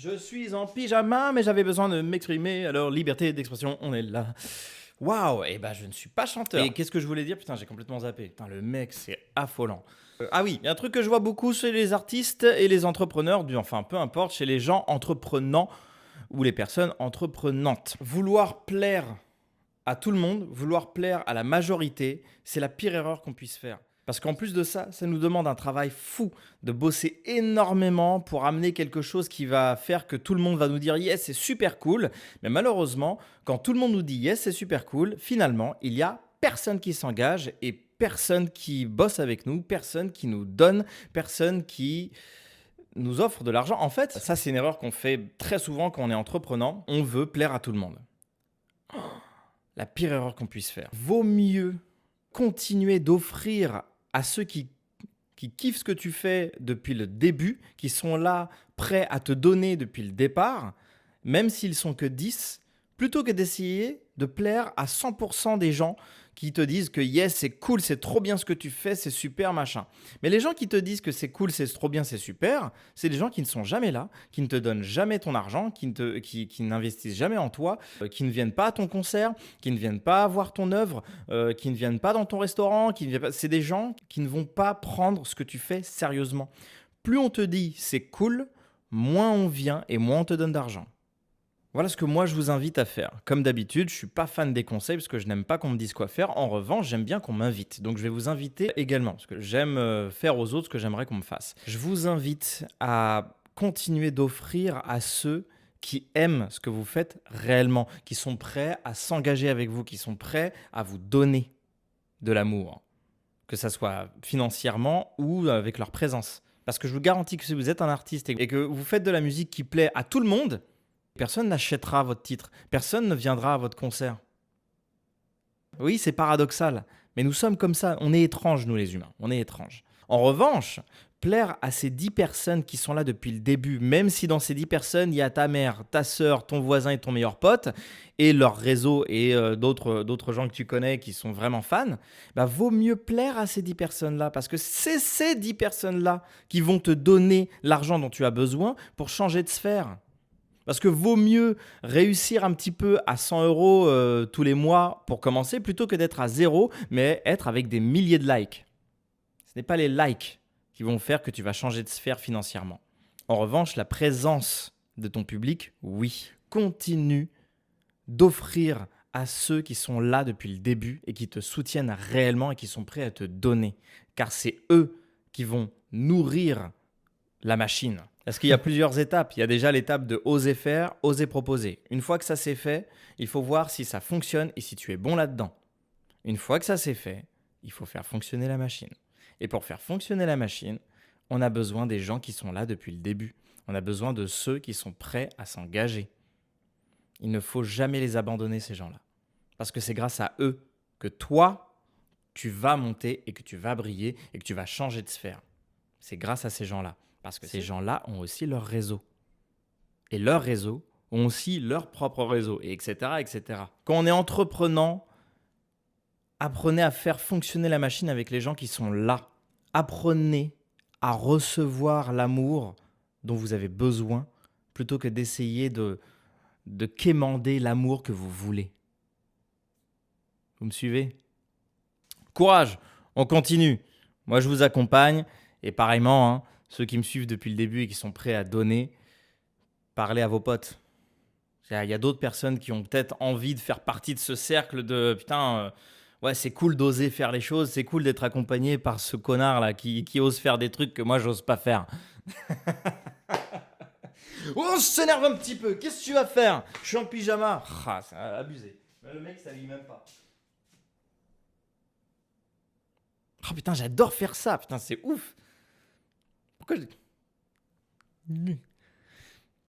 Je suis en pyjama, mais j'avais besoin de m'exprimer, alors liberté d'expression, on est là. Waouh, et bah je ne suis pas chanteur. Et qu'est-ce que je voulais dire? Putain, j'ai complètement zappé. Putain, le mec, c'est affolant. Ah oui, il y a un truc que je vois beaucoup chez les artistes et les entrepreneurs, enfin peu importe, chez les gens entreprenants ou les personnes entreprenantes. Vouloir plaire à tout le monde, vouloir plaire à la majorité, c'est la pire erreur qu'on puisse faire. Parce qu'en plus de ça, ça nous demande un travail fou de bosser énormément pour amener quelque chose qui va faire que tout le monde va nous dire yes, c'est super cool. Mais malheureusement, quand tout le monde nous dit yes, c'est super cool, finalement, il y a personne qui s'engage et personne qui bosse avec nous, personne qui nous donne, personne qui nous offre de l'argent. En fait, ça, c'est une erreur qu'on fait très souvent quand on est entreprenant. On veut plaire à tout le monde. La pire erreur qu'on puisse faire. Vaut mieux continuer d'offrir à ceux qui kiffent ce que tu fais depuis le début, qui sont là, prêts à te donner depuis le départ, même s'ils sont que 10, plutôt que d'essayer de plaire à 100% des gens qui te disent que yes, c'est cool, c'est trop bien ce que tu fais, c'est super, machin. Mais les gens qui te disent que c'est cool, c'est trop bien, c'est super, c'est des gens qui ne sont jamais là, qui ne te donnent jamais ton argent, qui n'investissent jamais en toi, qui ne viennent pas à ton concert, qui ne viennent pas voir ton œuvre, qui ne viennent pas dans ton restaurant. C'est des gens qui ne vont pas prendre ce que tu fais sérieusement. Plus on te dit c'est cool, moins on vient et moins on te donne d'argent. Voilà ce que moi je vous invite à faire. Comme d'habitude, je ne suis pas fan des conseils parce que je n'aime pas qu'on me dise quoi faire. En revanche, j'aime bien qu'on m'invite. Donc je vais vous inviter également parce que j'aime faire aux autres ce que j'aimerais qu'on me fasse. Je vous invite à continuer d'offrir à ceux qui aiment ce que vous faites réellement, qui sont prêts à s'engager avec vous, qui sont prêts à vous donner de l'amour, que ça soit financièrement ou avec leur présence. Parce que je vous garantis que si vous êtes un artiste et que vous faites de la musique qui plaît à tout le monde, personne n'achètera votre titre, personne ne viendra à votre concert. Oui, c'est paradoxal, mais nous sommes comme ça, on est étranges nous les humains, on est étranges. En revanche, plaire à ces 10 personnes qui sont là depuis le début, même si dans ces 10 personnes, il y a ta mère, ta sœur, ton voisin et ton meilleur pote, et leur réseau et d'autres gens que tu connais qui sont vraiment fans, bah, vaut mieux plaire à ces 10 personnes-là, parce que c'est ces 10 personnes-là qui vont te donner l'argent dont tu as besoin pour changer de sphère. Parce que vaut mieux réussir un petit peu à 100 euros tous les mois pour commencer, plutôt que d'être à zéro, mais être avec des milliers de likes. Ce n'est pas les likes qui vont faire que tu vas changer de sphère financièrement. En revanche, la présence de ton public, oui. Continue d'offrir à ceux qui sont là depuis le début et qui te soutiennent réellement et qui sont prêts à te donner. Car c'est eux qui vont nourrir la machine. Parce qu'il y a plusieurs étapes. Il y a déjà l'étape de oser faire, oser proposer. Une fois que ça c'est fait, il faut voir si ça fonctionne et si tu es bon là-dedans. Une fois que ça c'est fait, il faut faire fonctionner la machine. Et pour faire fonctionner la machine, on a besoin des gens qui sont là depuis le début. On a besoin de ceux qui sont prêts à s'engager. Il ne faut jamais les abandonner, ces gens-là. Parce que c'est grâce à eux que toi, tu vas monter et que tu vas briller et que tu vas changer de sphère. C'est grâce à ces gens-là. Parce que ces gens-là ont aussi leur réseau. Et leur réseau ont aussi leur propre réseau, et etc., etc. Quand on est entreprenant, apprenez à faire fonctionner la machine avec les gens qui sont là. Apprenez à recevoir l'amour dont vous avez besoin, plutôt que d'essayer de quémander l'amour que vous voulez. Vous me suivez? Courage, on continue. Moi, je vous accompagne. Et pareillement, hein, ceux qui me suivent depuis le début et qui sont prêts à donner, parlez à vos potes. Il y a d'autres personnes qui ont peut-être envie de faire partie de ce cercle de putain, ouais, c'est cool d'oser faire les choses, c'est cool d'être accompagné par ce connard là qui ose faire des trucs que moi j'ose pas faire. Oh, on s'énerve un petit peu, qu'est-ce que tu vas faire? Je suis en pyjama. Ah, c'est abusé. Le mec, ça lui même pas. Oh putain, j'adore faire ça, putain, c'est ouf. Pourquoi je...